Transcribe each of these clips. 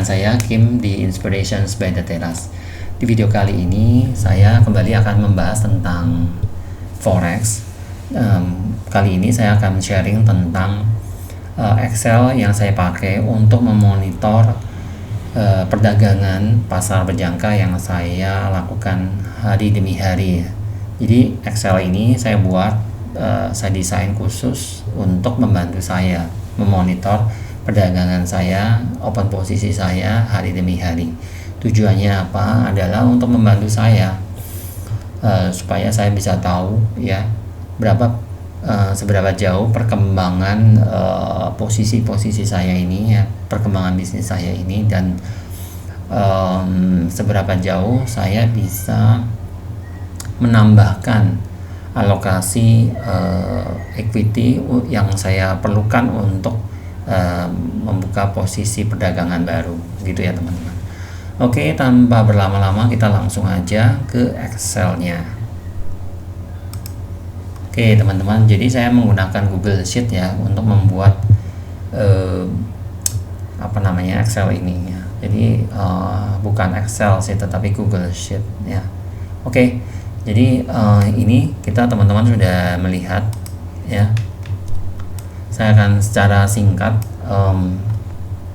saya Kim di Inspirations by The Terrace. Di video kali ini saya kembali akan membahas tentang Forex. Kali ini saya akan sharing tentang Excel yang saya pakai untuk memonitor perdagangan pasar berjangka yang saya lakukan hari demi hari. Jadi Excel ini saya buat, saya desain khusus untuk membantu saya memonitor perdagangan saya, open posisi saya hari demi hari. Tujuannya apa? Adalah untuk membantu saya supaya saya bisa tahu ya seberapa jauh perkembangan posisi-posisi saya ini ya, perkembangan bisnis saya ini, dan seberapa jauh saya bisa menambahkan alokasi equity yang saya perlukan untuk membuka posisi perdagangan baru gitu ya teman-teman. Oke, tanpa berlama-lama kita langsung aja ke Excel-nya. Oke teman-teman, jadi saya menggunakan Google Sheet ya untuk membuat Excel ini ya. Jadi bukan Excel sih, tetapi Google Sheet ya. Oke, jadi ini kita teman-teman sudah melihat ya. Saya akan secara singkat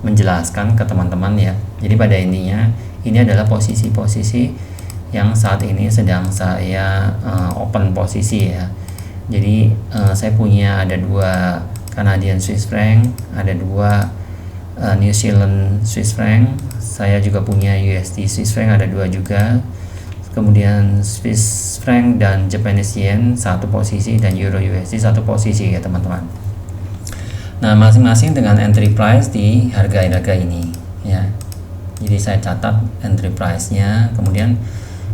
menjelaskan ke teman-teman ya. Jadi pada intinya ini adalah posisi-posisi yang saat ini sedang saya open posisi ya. Jadi saya punya ada 2 Canadian Swiss franc, ada 2 New Zealand Swiss franc. Saya juga punya USD Swiss franc, ada 2 juga. Kemudian Swiss franc dan Japanese yen 1 posisi, dan Euro USD 1 posisi ya teman-teman. Nah, masing-masing dengan entry price di harga-harga ini ya. Jadi saya catat entry price-nya, kemudian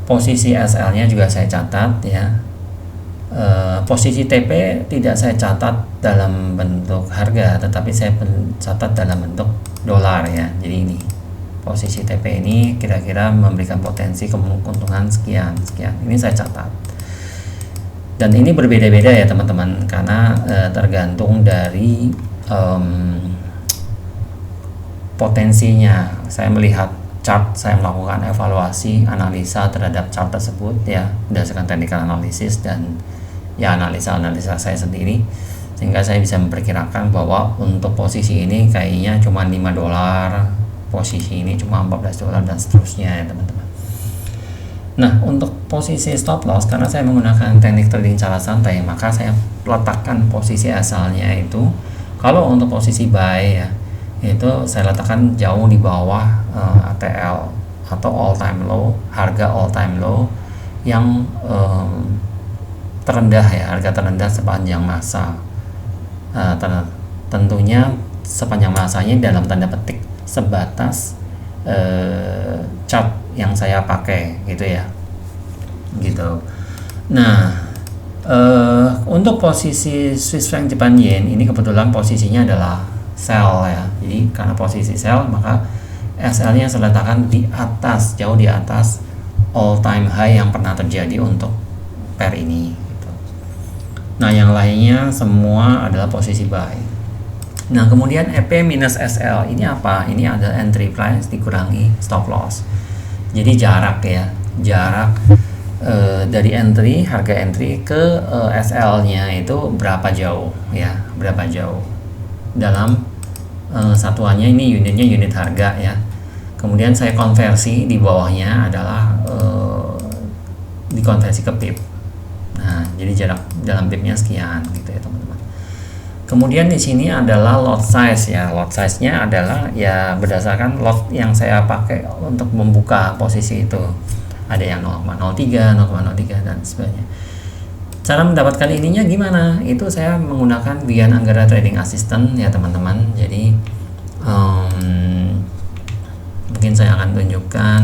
posisi SL-nya juga saya catat ya. Posisi TP tidak saya catat dalam bentuk harga, tetapi saya catat dalam bentuk dolar ya. Jadi ini posisi TP ini kira-kira memberikan potensi keuntungan sekian. Ini saya catat. Dan ini berbeda-beda ya teman-teman, karena tergantung dari potensinya. Saya melihat chart, saya melakukan evaluasi analisa terhadap chart tersebut ya, berdasarkan technical analysis dan ya analisa saya sendiri, sehingga saya bisa memperkirakan bahwa untuk posisi ini kayaknya cuma $5, posisi ini cuma $14, dan seterusnya ya teman-teman. Nah, untuk posisi stop loss, karena saya menggunakan teknik trading cara santai, maka saya letakkan posisi asalnya itu, kalau untuk posisi buy ya, itu saya letakkan jauh di bawah ATL atau all time low, harga all time low yang terendah ya, harga terendah sepanjang masa. Tentunya sepanjang masanya dalam tanda petik sebatas chart yang saya pakai gitu ya, gitu. Nah, untuk posisi Swiss franc Japan yen ini kebetulan posisinya adalah sell ya. Jadi karena posisi sell, maka SL-nya saya letakkan di atas, jauh di atas all time high yang pernah terjadi untuk pair ini gitu. Nah, yang lainnya semua adalah posisi buy. Nah, kemudian EP minus SL ini apa? Ini adalah entry price dikurangi stop loss. Jadi jarak ya, jarak dari harga entry ke SL-nya itu berapa jauh ya, berapa jauh. Dalam satuannya ini unitnya unit harga ya. Kemudian saya konversi di bawahnya adalah dikonversi ke pip. Nah, jadi jarak dalam pipnya sekian gitu ya teman-teman. Kemudian di sini adalah lot size ya. Lot size-nya adalah ya berdasarkan lot yang saya pakai untuk membuka posisi itu. Ada yang 0,03, 0,03 dan sebagainya. Cara mendapatkan ininya gimana? Itu saya menggunakan Vian Anggara Trading Assistant ya teman-teman. Jadi mungkin saya akan tunjukkan.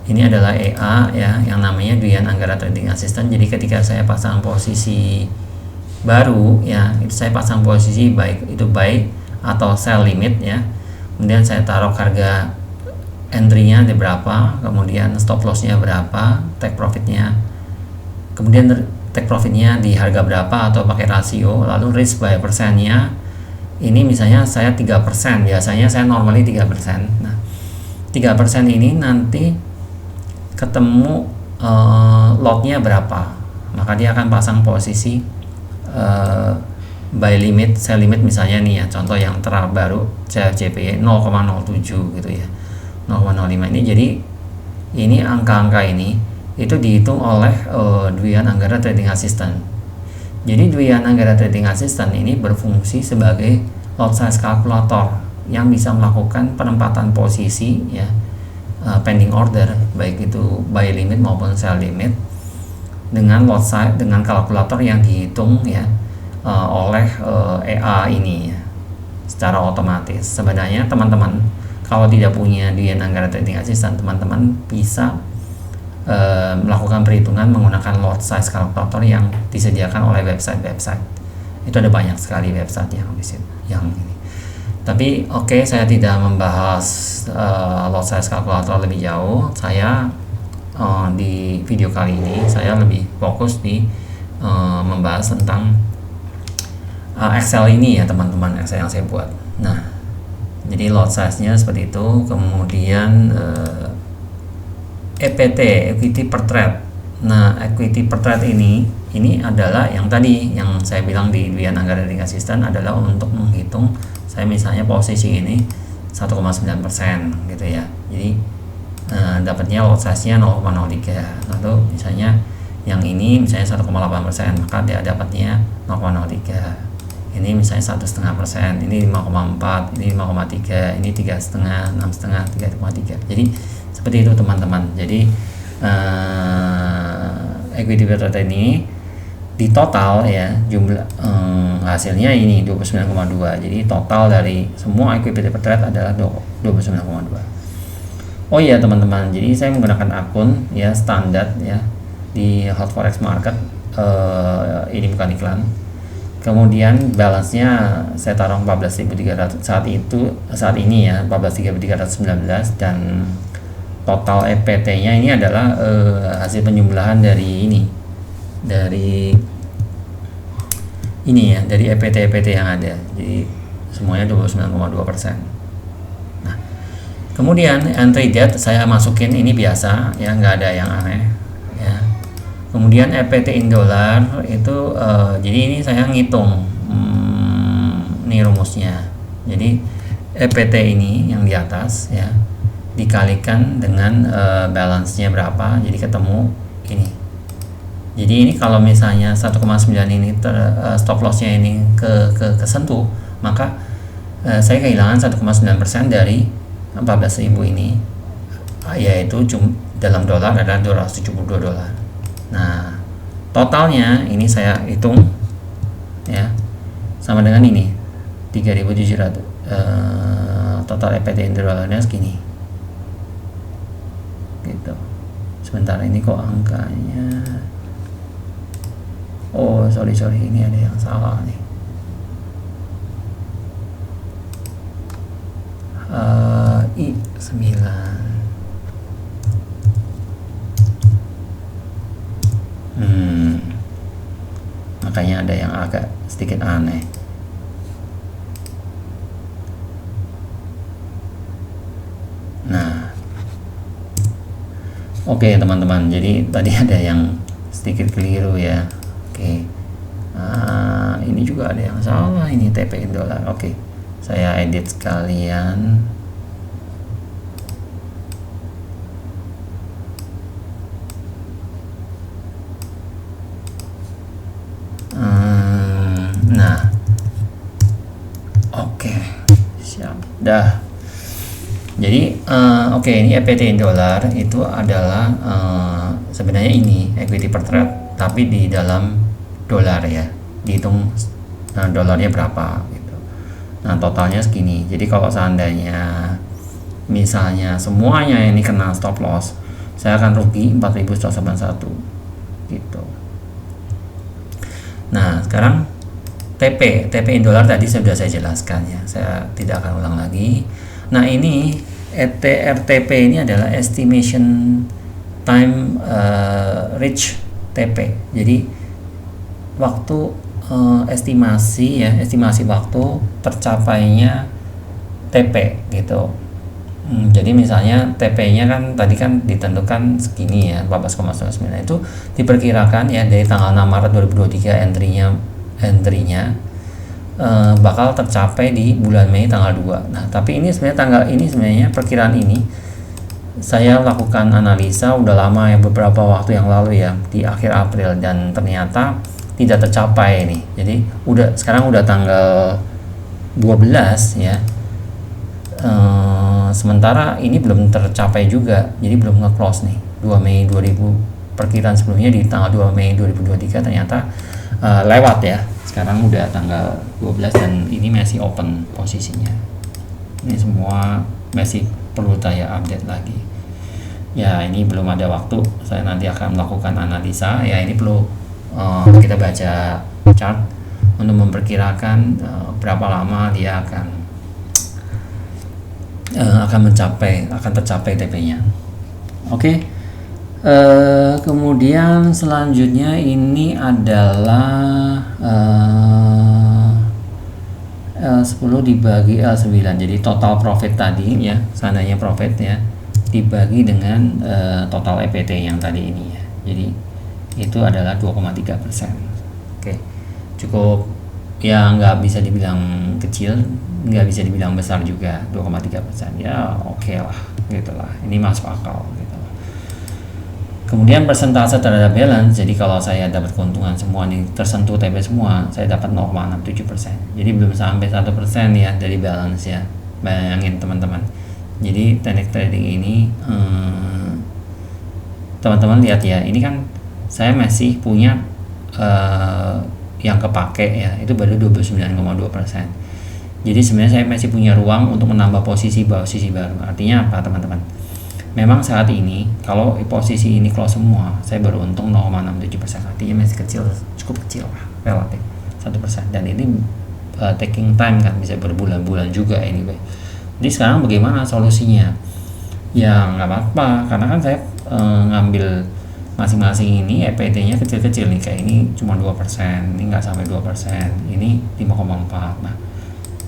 Ini adalah EA ya, yang namanya Vian Anggara Trading Assistant. Jadi ketika saya pasang posisi baru ya, itu saya pasang posisi baik itu buy atau sell limit ya. Kemudian saya taruh harga entry-nya di berapa, kemudian stop loss-nya berapa, take profit-nya, kemudian take profit-nya di harga berapa atau pakai rasio, lalu risk by persennya, ini misalnya saya 3%, biasanya saya normally 3%. Nah, 3% ini nanti ketemu lotnya berapa, maka dia akan pasang posisi buy limit, sell limit misalnya nih ya, contoh yang terbaru CFJPY 0,07 gitu ya, 0,05 ini. Jadi ini angka-angka ini itu dihitung oleh Dwi Ananggara Trading Assistant. Jadi Dwi Ananggara Trading Assistant ini berfungsi sebagai lot size calculator yang bisa melakukan penempatan posisi ya, pending order, baik itu buy limit maupun sell limit, dengan lot size, dengan kalkulator yang dihitung ya oleh EA ini ya, secara otomatis. Sebenarnya teman-teman kalau tidak punya Dwi Ananggara Trading Assistant, teman-teman bisa melakukan perhitungan menggunakan lot size calculator yang disediakan oleh website-website. Itu ada banyak sekali website yang ini. Tapi oke, saya tidak membahas lot size calculator lebih jauh. Saya di video kali ini saya lebih fokus di membahas tentang Excel ini ya teman-teman, Excel yang saya buat. Nah, jadi lot size-nya seperti itu. Kemudian EPT, equity per trade. Nah, equity per trade ini adalah yang tadi yang saya bilang di Dwi Ananggara Trading Assistant, adalah untuk menghitung saya misalnya posisi ini 1,9% gitu ya. Jadi dapatnya lot size-nya 0,03. Lalu misalnya yang ini misalnya 1,8%, maka dia dapatnya 0,03. Ini misalnya 1,5%, ini 5,4, ini 5,3, ini 3,5, 6,5, 3,3. Jadi seperti itu teman-teman. Jadi equity per trade ini di total ya, jumlah hasilnya ini 29,2. Jadi total dari semua equity per trade adalah 29,2. Oh iya teman-teman, jadi saya menggunakan akun ya standar ya di Hot Forex Market. Ini bukan iklan. Kemudian balance-nya saya taruh 14.300 saat ini ya, 14.319, dan total EPT-nya ini adalah hasil penjumlahan dari EPT yang ada. Jadi semuanya 29,2%. Nah, kemudian entry date saya masukin ini biasa ya, nggak ada yang aneh ya. Kemudian EPT in dollar itu jadi ini saya ngitung nih rumusnya. Jadi EPT ini yang di atas ya dikalikan dengan balance-nya berapa, jadi ketemu ini. Jadi ini kalau misalnya 1,9 ini stop loss-nya ini kesentuh, maka saya kehilangan 1,9% dari 14.000 ini, yaitu dalam dolar adalah $272. Nah, totalnya ini saya hitung ya sama dengan ini 3.700. Total EPT in dollarnya segini gitu. Sebentar, ini kok angkanya, oh sorry ini ada yang salah nih. I9 makanya ada yang agak sedikit aneh. Nah, oke teman-teman, jadi tadi ada yang sedikit keliru ya. Oke. Ini juga ada yang salah, ini TP in dollar. Oke, saya edit sekalian. Nah, oke, siap, dah. Jadi oke, ini EPT in dollar itu adalah sebenarnya ini equity per trade, tapi di dalam dolar ya, dihitung dolarnya berapa gitu. Nah, totalnya segini. Jadi kalau seandainya misalnya semuanya ini kena stop loss, saya akan rugi 4.181 gitu. Nah, sekarang TP in dolar tadi sudah saya jelaskan ya, saya tidak akan ulang lagi. Nah, ini RTP ini adalah estimation time reach TP. Jadi waktu estimasi waktu tercapainya TP gitu. Jadi misalnya TP-nya kan tadi kan ditentukan segini ya, 14,99, itu diperkirakan ya dari tanggal 6 Maret 2023 entry-nya bakal tercapai di bulan Mei tanggal 2. Nah, tapi ini sebenarnya perkiraan ini saya lakukan analisa udah lama ya, beberapa waktu yang lalu ya, di akhir April, dan ternyata tidak tercapai nih. Jadi sekarang udah tanggal 12 ya. Sementara ini belum tercapai juga, jadi belum nge-close nih 2 Mei 2000, perkiraan sebelumnya di tanggal 2 Mei 2023 ternyata lewat ya. Sekarang udah tanggal 12 dan ini masih open posisinya. Ini semua masih perlu saya update lagi ya. Ini belum ada waktu, saya nanti akan melakukan analisa ya. Ini perlu kita baca chart untuk memperkirakan berapa lama dia akan tercapai TP-nya. Oke. Kemudian selanjutnya ini adalah L10 dibagi L9. Jadi total profit tadi ya, seandainya profit ya, dibagi dengan total EPT yang tadi ini ya. Jadi itu adalah 2,3%. Oke. Cukup ya, nggak bisa dibilang kecil, nggak bisa dibilang besar juga. 2,3% ya, oke lah gitu lah, ini masuk akal gitu lah. Kemudian persentase terhadap balance, jadi kalau saya dapat keuntungan semua nih, tersentuh TP semua, saya dapat 0,67%. Jadi belum sampai 1% ya dari balance ya. Bayangin teman-teman. Jadi teknik trading ini teman-teman lihat ya, ini kan saya masih punya yang kepake ya, itu baru 29,2%. Jadi sebenarnya saya masih punya ruang untuk menambah posisi baru. Artinya apa teman-teman? Memang saat ini kalau posisi ini close semua, saya baru untung 0,67%. Artinya masih kecil, cukup kecil lah relatif 1%. Dan ini taking time kan, bisa berbulan-bulan juga anyway. Jadi sekarang bagaimana solusinya? Ya nggak apa-apa, karena kan saya ngambil masing-masing ini EPT-nya kecil-kecil nih, kayak ini cuma 2%, ini nggak sampai 2%, ini 5,4. Nah,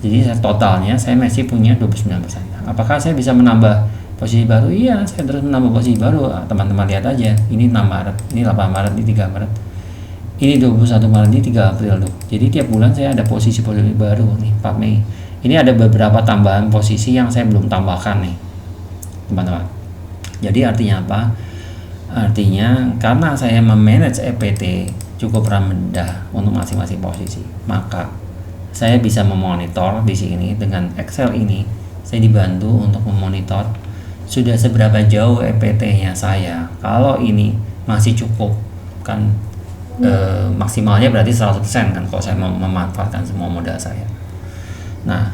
jadi totalnya saya masih punya 29%. Apakah saya bisa menambah posisi baru? Iya, saya terus menambah posisi baru. Teman-teman lihat aja, ini 6 Maret, ini 8 Maret, ini 3 Maret, ini 21 Maret, ini 3 April tuh. Jadi tiap bulan saya ada posisi baru nih, 4 Mei. Ini ada beberapa tambahan posisi yang saya belum tambahkan nih, teman-teman. Jadi artinya apa? Artinya karena saya memanage EPT cukup rendah untuk masing-masing posisi, maka saya bisa memonitor di sini dengan Excel ini. Saya dibantu untuk memonitor sudah seberapa jauh EPT-nya saya. Kalau ini masih cukup kan, maksimalnya berarti 100% kan kalau saya memanfaatkan semua modal saya. Nah,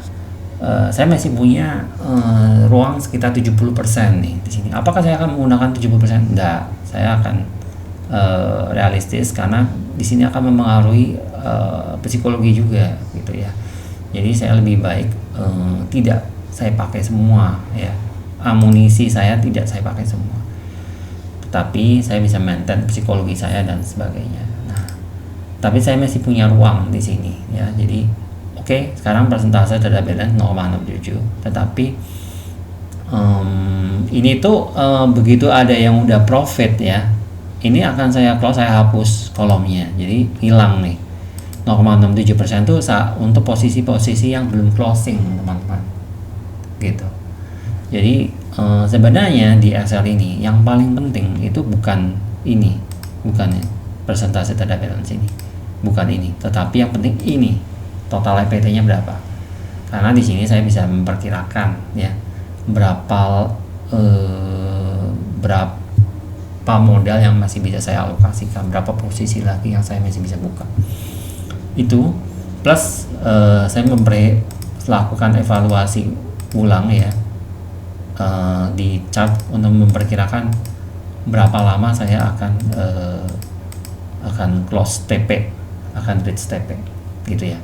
saya masih punya ruang sekitar 70% nih di sini. Apakah saya akan menggunakan 70%? Enggak, saya akan realistis karena di sini akan mempengaruhi psikologi juga gitu ya. Jadi saya lebih baik tidak saya pakai semua ya. Amunisi saya tidak saya pakai semua. Tetapi saya bisa maintain psikologi saya dan sebagainya. Nah, tapi saya masih punya ruang di sini ya. Jadi oke, sekarang persentase terhadap balance 0,67, tetapi ini tuh begitu ada yang udah profit ya, ini akan saya close, saya hapus kolomnya, jadi hilang nih 0,67% tuh untuk posisi-posisi yang belum closing teman-teman gitu. Jadi sebenarnya di Excel ini yang paling penting itu bukan ini, bukan ya, persentase terhadap balance ini, bukan ini, tetapi yang penting ini total EPT-nya berapa. Karena di sini saya bisa memperkirakan ya berapa modal yang masih bisa saya alokasikan, berapa posisi lagi yang saya masih bisa buka. Itu plus saya melakukan evaluasi ulang ya di chart untuk memperkirakan berapa lama saya akan close TP, akan reach TP gitu ya.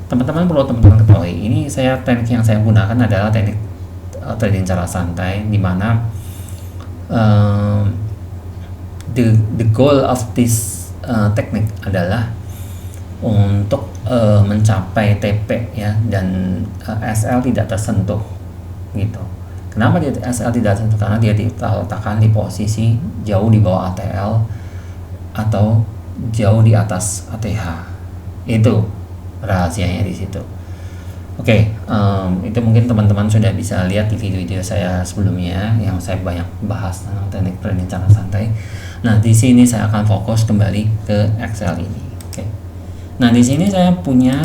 Teman-teman perlu teman-teman ketahui, ini teknik yang saya gunakan adalah teknik trading cara santai, di mana the goal of this teknik adalah untuk mencapai TP ya, dan SL tidak tersentuh gitu. Kenapa dia SL tidak tersentuh? Karena dia diletakkan di posisi jauh di bawah ATL atau jauh di atas ATH. Itu rahasianya di situ. Oke, itu mungkin teman-teman sudah bisa lihat di video-video saya sebelumnya yang saya banyak bahas tentang teknik perencanaan santai. Nah, di sini saya akan fokus kembali ke Excel ini. Oke. Nah, di sini saya punya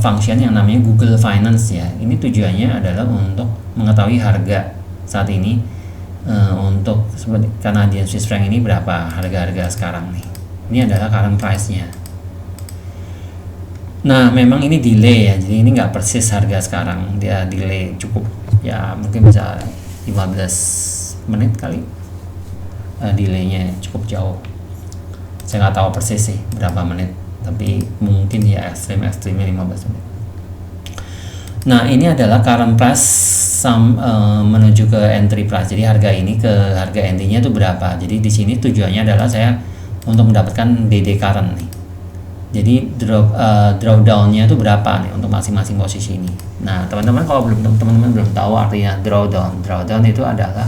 function yang namanya Google Finance ya. Ini tujuannya adalah untuk mengetahui harga saat ini untuk seperti Canadian Swiss franc ini berapa harga-harga sekarang nih. Ini adalah current price-nya. Nah, memang ini delay ya, jadi ini nggak persis harga sekarang, dia delay cukup ya, mungkin bisa 15 menit kali, delaynya cukup jauh. Saya nggak tahu persis sih berapa menit, tapi mungkin ya ekstrimnya 15 menit. Nah, ini adalah current price menuju ke entry price, jadi harga ini ke harga endingnya itu berapa. Jadi di sini tujuannya adalah saya untuk mendapatkan DD current nih. Jadi drawdown-nya itu berapa nih untuk masing-masing posisi ini. Nah, teman-teman kalau teman-teman belum tahu artinya drawdown itu adalah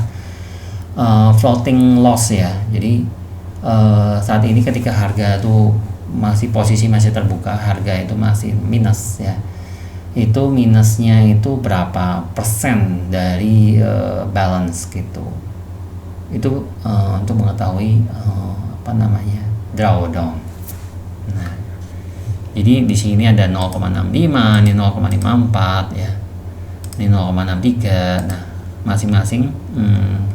floating loss ya. Jadi saat ini ketika harga itu posisi masih terbuka, harga itu masih minus ya. Itu minusnya itu berapa persen dari balance gitu. Itu untuk mengetahui drawdown. Nah, jadi di sini ada 0,65, ini 0,54 ya. Ini 0,63. Nah, masing-masing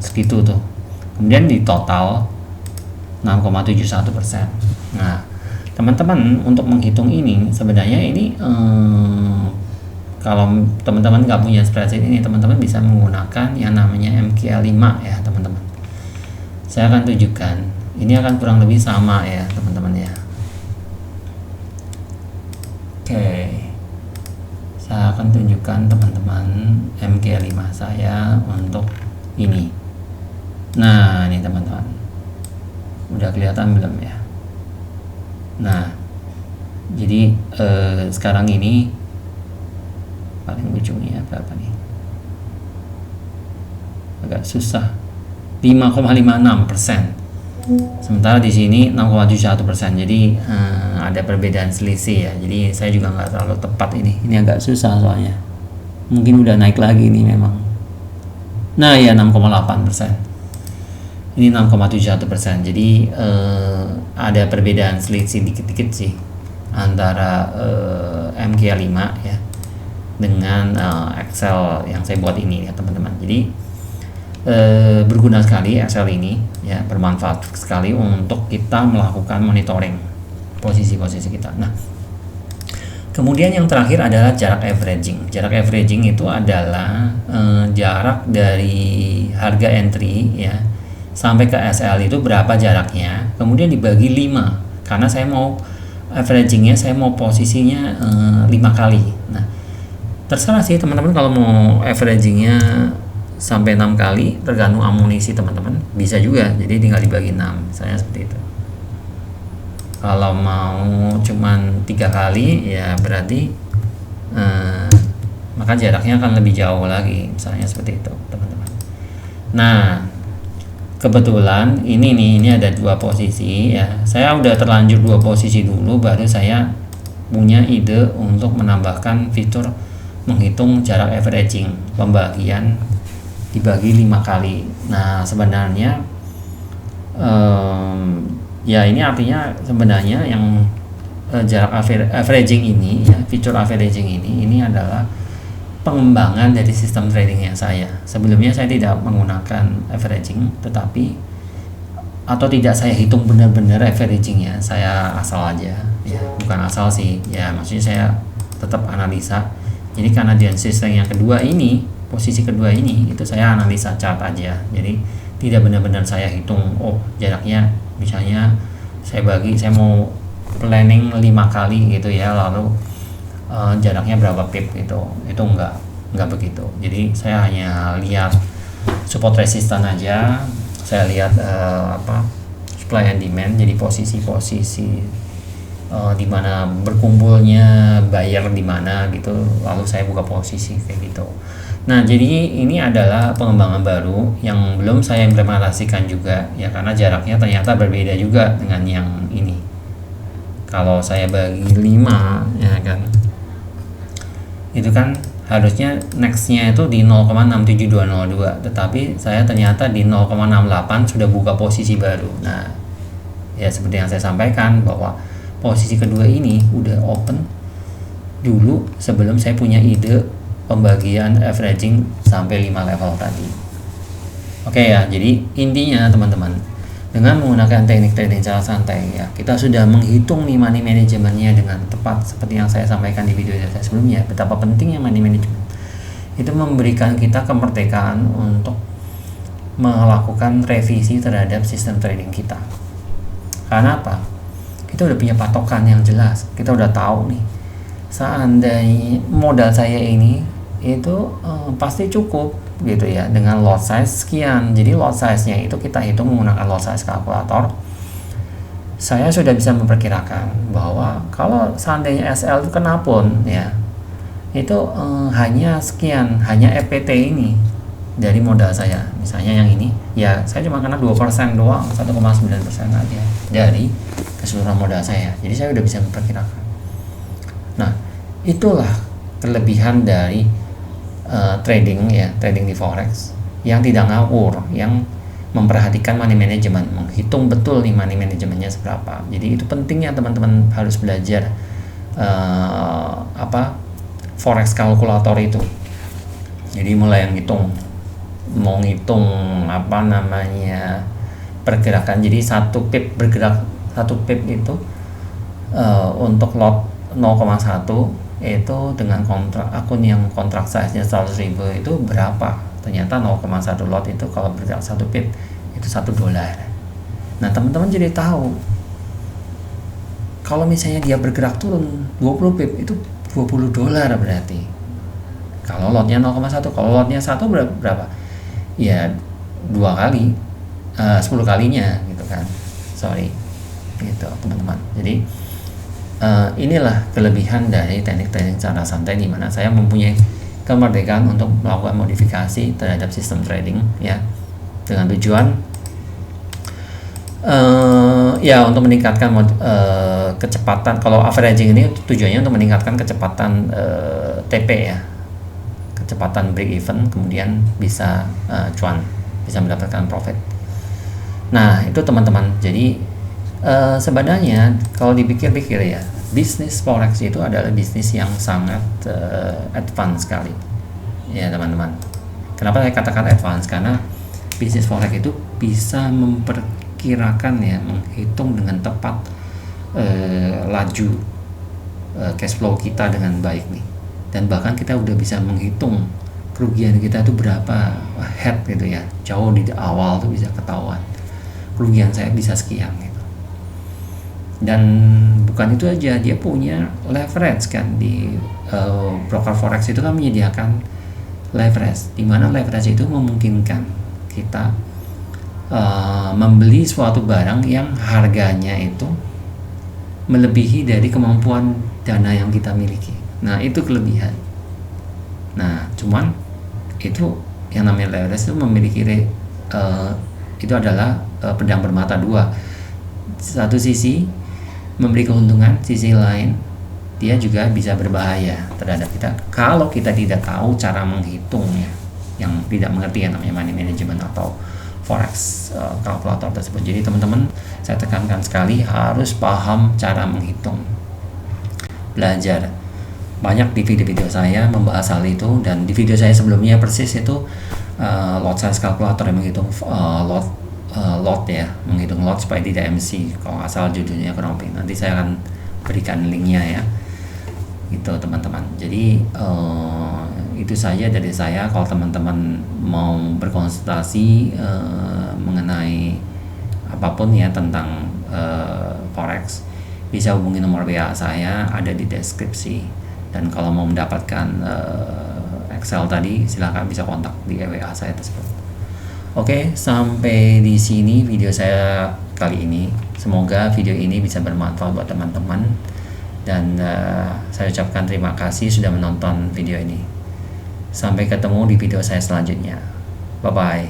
segitu tuh. Kemudian di total 6,71%. Nah, teman-teman untuk menghitung ini sebenarnya ini kalau teman-teman nggak punya spreadsheet ini, teman-teman bisa menggunakan yang namanya MQL5 ya, teman-teman. Saya akan tunjukkan. Ini akan kurang lebih sama ya, teman-teman ya. Oke, saya akan tunjukkan teman-teman MQ5 saya untuk ini. Nah, ini teman-teman, udah kelihatan belum ya? Nah, jadi sekarang ini paling ujungnya berapa nih? Agak susah, 5,56%. Sementara di sini 6,71%. Jadi ada perbedaan selisih ya. Jadi saya juga nggak terlalu tepat ini. Ini agak susah soalnya. Mungkin udah naik lagi nih memang. Nah ya 6,8%. Ini 6,71%. Jadi ada perbedaan selisih dikit-dikit sih antara MQ5 ya dengan Excel yang saya buat ini ya teman-teman. Jadi berguna sekali Excel ini ya, bermanfaat sekali untuk kita melakukan monitoring posisi-posisi kita. Nah, kemudian yang terakhir adalah jarak averaging. Jarak averaging itu adalah jarak dari harga entry ya sampai ke SL itu berapa jaraknya, kemudian dibagi 5 karena saya mau averagingnya, saya mau posisinya 5 kali. Nah, terserah sih teman-teman kalau mau averagingnya sampai 6 kali, tergantung amunisi teman-teman, bisa juga, jadi tinggal dibagi 6, misalnya seperti itu. Kalau mau cuman 3 kali ya berarti maka jaraknya akan lebih jauh lagi, misalnya seperti itu teman-teman. Nah, kebetulan ini ada 2 posisi ya, saya udah terlanjur 2 posisi dulu, baru saya punya ide untuk menambahkan fitur menghitung jarak averaging, pembagian dibagi 5 kali. Nah, sebenarnya ya ini artinya sebenarnya yang jarak averaging ini ya, fitur averaging ini adalah pengembangan dari sistem tradingnya saya. Sebelumnya saya tidak menggunakan averaging, tetapi atau tidak saya hitung benar-benar averagingnya, saya asal aja ya, bukan asal sih ya, maksudnya saya tetap analisa. Jadi karena Canadian Swiss franc yang kedua ini, posisi kedua ini, itu saya analisa chart aja, jadi tidak benar-benar saya hitung jaraknya, misalnya saya mau planning 5 kali gitu ya, lalu jaraknya berapa pip gitu, itu enggak begitu. Jadi saya hanya lihat support resistance aja, saya lihat supply and demand, jadi posisi-posisi di mana berkumpulnya buyer di mana gitu, lalu saya buka posisi kayak gitu. Nah, jadi ini adalah pengembangan baru yang belum saya implementasikan juga ya, karena jaraknya ternyata berbeda juga dengan yang ini. Kalau saya bagi 5 ya kan, itu kan harusnya nextnya itu di 0,67202, tetapi saya ternyata di 0,68 sudah buka posisi baru. Nah, ya seperti yang saya sampaikan bahwa posisi kedua ini udah open dulu sebelum saya punya ide pembagian averaging sampai 5 level tadi. Oke ya, jadi intinya teman-teman, dengan menggunakan teknik trading cara santai ya, kita sudah menghitung nih money manajemennya dengan tepat seperti yang saya sampaikan di video saya sebelumnya. Betapa pentingnya money management. Itu memberikan kita kemerdekaan untuk melakukan revisi terhadap sistem trading kita. Karena apa? Kita udah punya patokan yang jelas. Kita udah tahu nih, seandainya modal saya ini itu pasti cukup gitu ya dengan lot size sekian. Jadi lot size-nya itu kita hitung menggunakan lot size kalkulator. Saya sudah bisa memperkirakan bahwa kalau seandainya SL itu kena pun ya, itu hanya sekian, hanya EPT ini dari modal saya. Misalnya yang ini ya saya cuma kena 2% doang, 1,9% aja dari keseluruhan modal saya. Jadi saya udah bisa memperkirakan. Nah, itulah kelebihan dari trading ya, trading di forex yang tidak ngawur, yang memperhatikan money management, menghitung betul nih money managementnya seberapa. Jadi itu pentingnya teman-teman harus belajar forex kalkulator itu. Jadi mulai yang mau ngitung pergerakan. Jadi 1 pip bergerak, 1 pip itu untuk lot 0,1 itu dengan akun yang kontrak size-nya 100.000 itu berapa? Ternyata 0,1 lot itu kalau bergerak 1 pip itu $1. Nah, teman-teman jadi tahu kalau misalnya dia bergerak turun 20 pip itu $20 berarti. Kalau lotnya 0,1, kalau lotnya 1 berapa? Ya 2 kali, 10 kalinya gitu kan. Sorry. Gitu, teman-teman. Jadi inilah kelebihan dari teknik trading cara santai, di mana saya mempunyai kemerdekaan untuk melakukan modifikasi terhadap sistem trading ya, dengan tujuan ya untuk meningkatkan kecepatan. Kalau averaging ini tujuannya untuk meningkatkan kecepatan TP ya, kecepatan break even, kemudian bisa cuan, bisa mendapatkan profit. Nah, itu teman-teman. Jadi sebenarnya kalau dipikir-pikir ya, bisnis forex itu adalah bisnis yang sangat advance sekali ya teman-teman. Kenapa saya katakan advance? Karena bisnis forex itu bisa memperkirakan ya, menghitung dengan tepat laju cash flow kita dengan baik nih, dan bahkan kita udah bisa menghitung kerugian kita itu berapa head gitu ya, jauh di awal tuh bisa ketahuan kerugian saya bisa sekian gitu. Dan bukan itu aja, dia punya leverage kan di broker forex itu kan menyediakan leverage, di mana leverage itu memungkinkan kita membeli suatu barang yang harganya itu melebihi dari kemampuan dana yang kita miliki. Nah, itu kelebihan. Nah, cuman itu yang namanya leverage itu memiliki itu adalah pedang bermata dua. Satu sisi memberi keuntungan, sisi lain dia juga bisa berbahaya terhadap kita kalau kita tidak tahu cara menghitungnya, yang tidak mengerti yang namanya money management atau forex kalkulator tersebut. Jadi teman-teman, saya tekankan sekali harus paham cara menghitung. Belajar banyak di video-video saya membahas hal itu, dan di video saya sebelumnya persis itu lot size kalkulator yang menghitung lot ya, menghitung lot supaya tidak MC, kalau nggak salah judulnya kurang lebih. Nanti saya akan berikan linknya ya, gitu teman-teman. Jadi itu saja dari saya. Kalau teman-teman mau berkonsultasi mengenai apapun ya tentang forex, bisa hubungi nomor WA saya, ada di deskripsi. Dan kalau mau mendapatkan Excel tadi, silakan bisa kontak di WA saya tersebut. Oke, sampai di sini video saya kali ini. Semoga video ini bisa bermanfaat buat teman-teman, dan saya ucapkan terima kasih sudah menonton video ini. Sampai ketemu di video saya selanjutnya. Bye bye.